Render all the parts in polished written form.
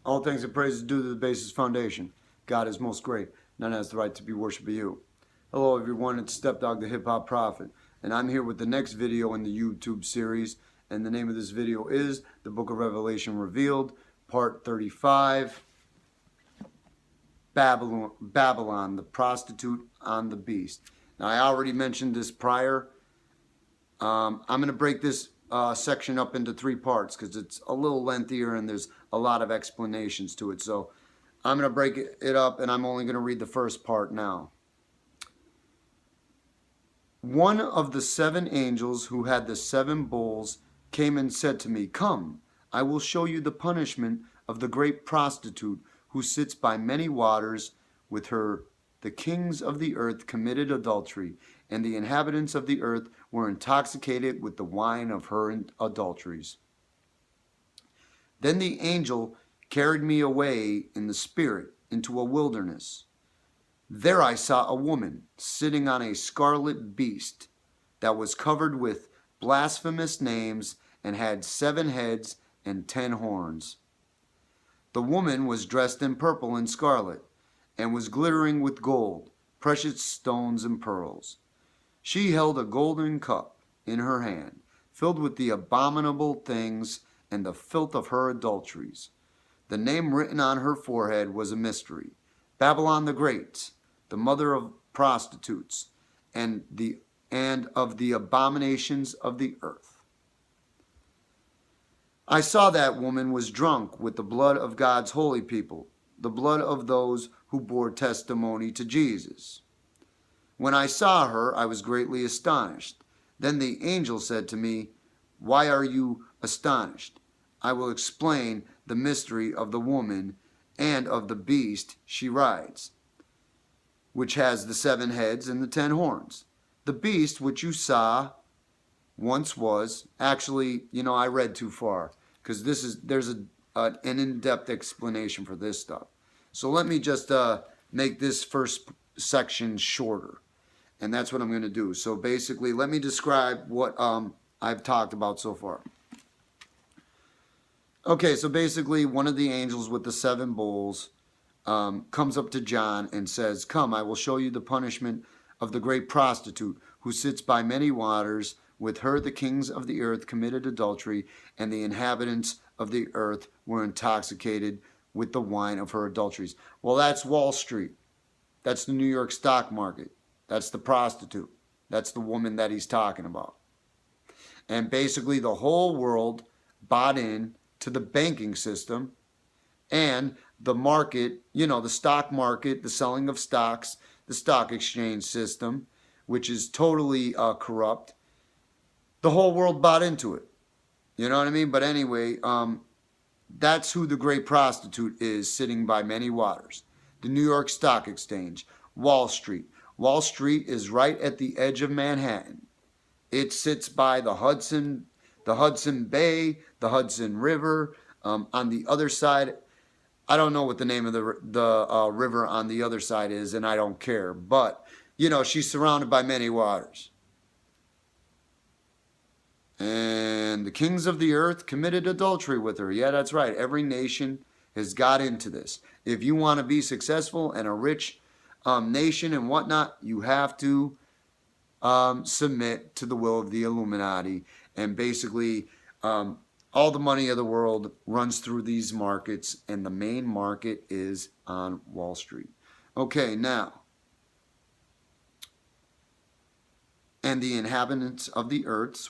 All thanks and praise is due to the basis foundation. God is most great. None has the right to be worshipped but you. Hello everyone, it's Stepdogg the Hip Hop Prophet, and I'm here with the next video in the YouTube series, and the name of this video is The Book of Revelation Revealed, Part 35, Babylon, the Prostitute on the Beast. Now I already mentioned this prior. I'm going to break this section up into 3 parts because it's a little lengthier and there's a lot of explanations to it. So I'm going to break it up and I'm only going to read the first part now. One of the 7 angels who had the 7 bowls came and said to me, "Come, I will show you the punishment of the great prostitute who sits by many waters. With her the kings of the earth committed adultery, and the inhabitants of the earth were intoxicated with the wine of her adulteries." Then the angel carried me away in the spirit into a wilderness. There I saw a woman sitting on a scarlet beast that was covered with blasphemous names and had 7 heads and 10 horns. The woman was dressed in purple and scarlet, and was glittering with gold, precious stones, and pearls. She held a golden cup in her hand, filled with the abominable things and the filth of her adulteries. The name written on her forehead was a mystery: Babylon the Great, the mother of prostitutes, and of the abominations of the earth. I saw that woman was drunk with the blood of God's holy people, the blood of those who bore testimony to Jesus. When I saw her, I was greatly astonished. Then the angel said to me, "Why are you astonished? I will explain the mystery of the woman and of the beast she rides, which has the 7 heads and the 10 horns. The beast which you saw once was," actually, I read too far because there's an in-depth explanation for this stuff. So let me just make this first section shorter, and that's what I'm going to do. So basically, let me describe what I've talked about so far. Okay, so basically, one of the angels with the 7 bowls comes up to John and says, "Come, I will show you the punishment of the great prostitute who sits by many waters. With her the kings of the earth committed adultery, and the inhabitants of the earth were intoxicated with the wine of her adulteries." Well, that's Wall Street. That's the New York stock market. That's the prostitute. That's the woman that he's talking about. And basically the whole world bought in to the banking system and the market, the stock market, the selling of stocks, the stock exchange system, which is totally corrupt. The whole world bought into it. You know what I mean? But anyway, that's who the great prostitute is, sitting by many waters. The New York Stock Exchange, Wall Street. Wall Street is right at the edge of Manhattan. It sits by the Hudson Bay, the Hudson River. On the other side, I don't know what the name of the river on the other side is, and I don't care. But, she's surrounded by many waters. And the kings of the earth committed adultery with her. Yeah, that's right. Every nation has got into this. If you want to be successful and a rich nation and whatnot, you have to submit to the will of the Illuminati. And basically, all the money of the world runs through these markets, and the main market is on Wall Street. Okay, now. And the inhabitants of the earth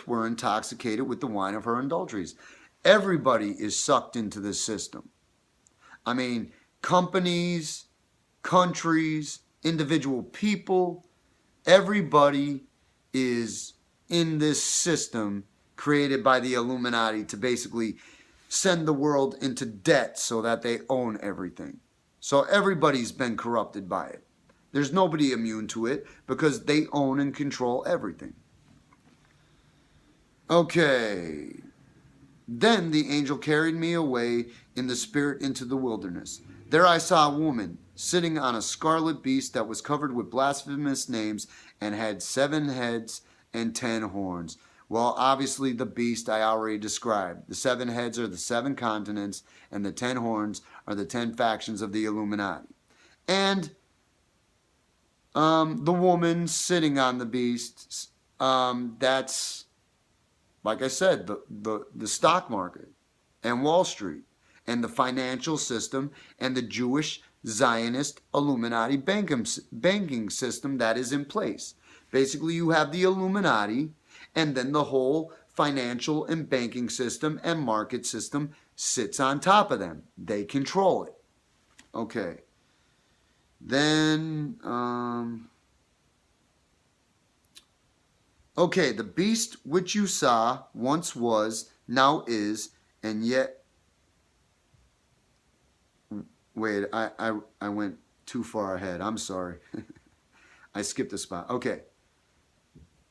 were intoxicated with the wine of her adulteries. Everybody is sucked into this system. I mean, companies, countries, individual people, everybody is in this system created by the Illuminati to basically send the world into debt so that they own everything. So everybody's been corrupted by it. There's nobody immune to it because they own and control everything. Okay. Then the angel carried me away in the spirit into the wilderness. There I saw a woman sitting on a scarlet beast that was covered with blasphemous names and had 7 heads and 10 horns. Well, obviously the beast I already described. The 7 heads are the 7 continents, and the 10 horns are the 10 factions of the Illuminati. And the woman sitting on the beast, that's, like I said, the stock market and Wall Street and the financial system and the Jewish Zionist Illuminati banking system that is in place. Basically, you have the Illuminati, and then the whole financial and banking system and market system sits on top of them. They control it. Okay. Then, okay, the beast which you saw once was, now is, and yet, wait, I went too far ahead. I'm sorry. I skipped a spot. Okay.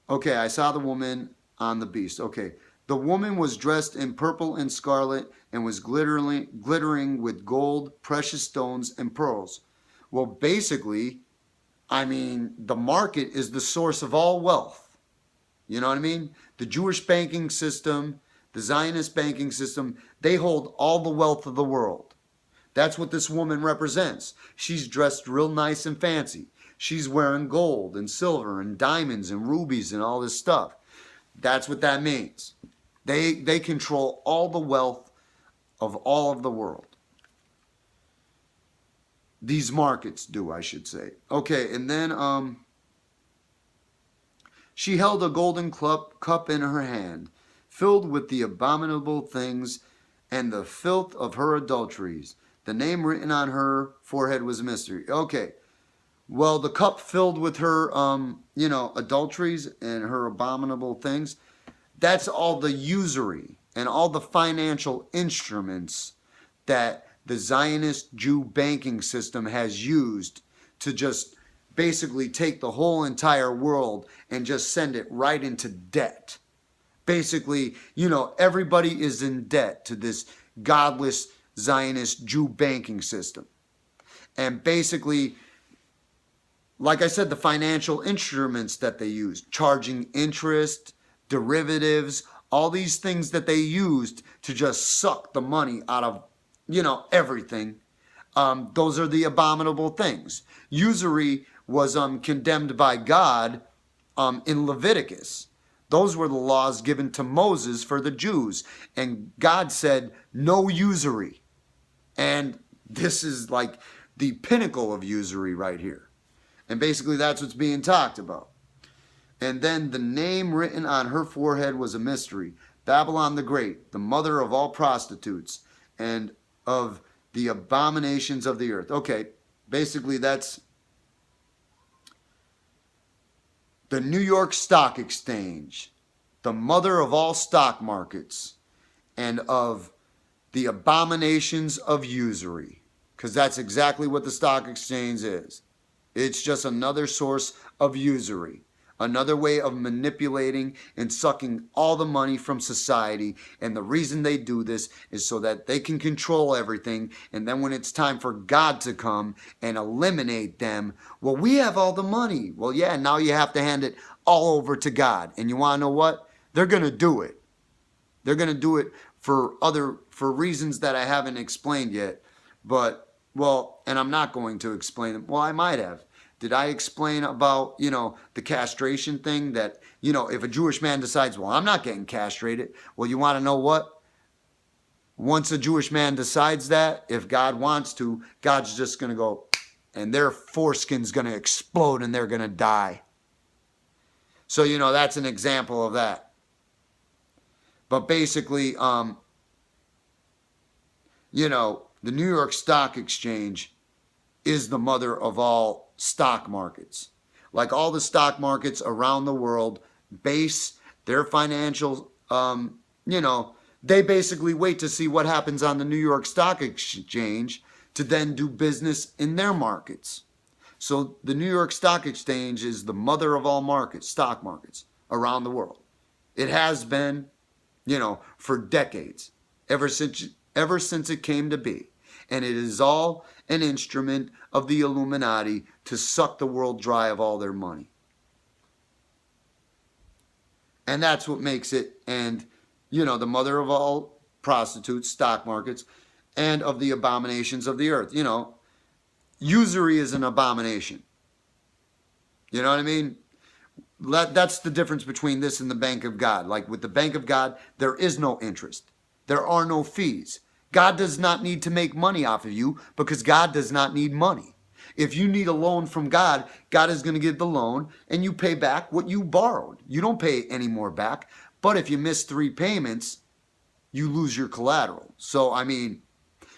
Okay, I saw the woman on the beast. Okay. The woman was dressed in purple and scarlet and was glittering with gold, precious stones, and pearls. Well, basically, I mean, the market is the source of all wealth. You know what I mean? The Jewish banking system, the Zionist banking system, they hold all the wealth of the world. That's what this woman represents. She's dressed real nice and fancy. She's wearing gold and silver and diamonds and rubies and all this stuff. That's what that means. They control all the wealth of all of the world. These markets do, I should say. Okay, and then she held a golden cup in her hand, filled with the abominable things and the filth of her adulteries. The name written on her forehead was a mystery. Okay. Well, the cup filled with her, adulteries and her abominable things, that's all the usury and all the financial instruments that the Zionist Jew banking system has used to just basically take the whole entire world and just send it right into debt. Basically, everybody is in debt to this godless Zionist Jew banking system. And basically, like I said, the financial instruments that they used, charging interest, derivatives, all these things that they used to just suck the money out of, everything. Those are the abominable things. Usury was condemned by God in Leviticus. Those were the laws given to Moses for the Jews. And God said, no usury. And this is like the pinnacle of usury right here. And basically that's what's being talked about. And then the name written on her forehead was a mystery. Babylon the Great, the mother of all prostitutes and of the abominations of the earth. Okay, basically that's the New York Stock Exchange, the mother of all stock markets and of the abominations of usury. Because that's exactly what the stock exchange is. It's just another source of usury, another way of manipulating and sucking all the money from society. And the reason they do this is so that they can control everything. And then when it's time for God to come and eliminate them, well, we have all the money. Well, yeah, now you have to hand it all over to God. And you want to know what? They're going to do it. They're going to do it for reasons that I haven't explained yet. But, well, and I'm not going to explain them. Well, I might have. Did I explain about, the castration thing that, if a Jewish man decides, well, I'm not getting castrated. Well, you want to know what? Once a Jewish man decides that, if God wants to, God's just going to go, and their foreskin's going to explode and they're going to die. So, that's an example of that. But basically, the New York Stock Exchange is the mother of all stock markets. Like all the stock markets around the world base their financial, they basically wait to see what happens on the New York Stock Exchange to then do business in their markets. So the New York Stock Exchange is the mother of all markets, stock markets around the world. It has been, for decades, ever since it came to be. And it is all an instrument of the Illuminati to suck the world dry of all their money. And that's what makes it, and, the mother of all prostitutes, stock markets, and of the abominations of the earth. Usury is an abomination. You know what I mean? That's the difference between this and the bank of God. Like with the bank of God, there is no interest. There are no fees. God does not need to make money off of you because God does not need money. If you need a loan from God, God is going to give the loan and you pay back what you borrowed. You don't pay any more back. But if you miss 3 payments, you lose your collateral. So,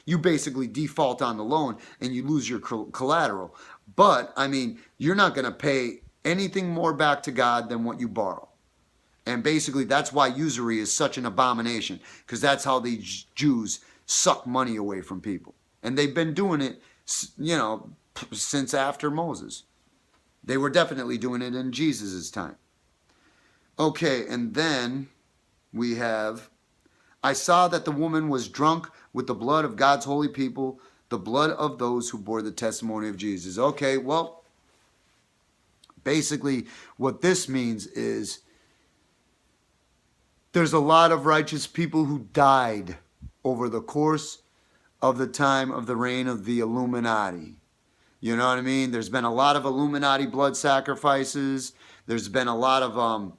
you basically default on the loan and you lose your collateral. But, you're not going to pay anything more back to God than what you borrow. And basically, that's why usury is such an abomination, because that's how these Jews suck money away from people. And they've been doing it, since after Moses. They were definitely doing it in Jesus' time. Okay, and then we have, I saw that the woman was drunk with the blood of God's holy people, the blood of those who bore the testimony of Jesus. Okay, well, basically what this means is there's a lot of righteous people who died over the course of the time of the reign of the Illuminati. You know what I mean? There's been a lot of Illuminati blood sacrifices. There's been a lot of,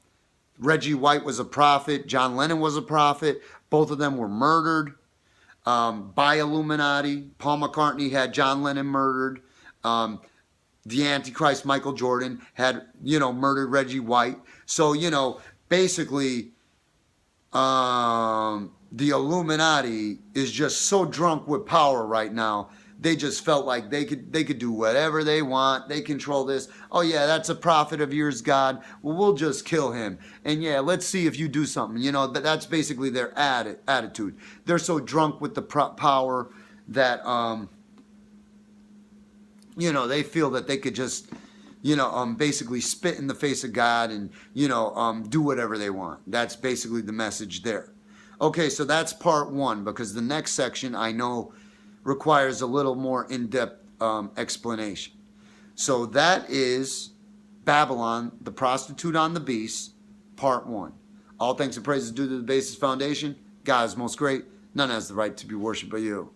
Reggie White was a prophet. John Lennon was a prophet. Both of them were murdered by Illuminati. Paul McCartney had John Lennon murdered. The Antichrist, Michael Jordan, had, murdered Reggie White. So, basically, the Illuminati is just so drunk with power right now. They just felt like they could do whatever they want. They control this. Oh yeah, that's a prophet of yours, God. Well, we'll just kill him. And yeah, let's see if you do something. That's basically their attitude. They're so drunk with the power that they feel that they could just basically spit in the face of God and do whatever they want. That's basically the message there. Okay, so that's part 1, because the next section I know requires a little more in-depth explanation. So that is Babylon, the prostitute on the beast, part 1. All thanks and praises due to the Basis Foundation. God is most great. None has the right to be worshipped but you.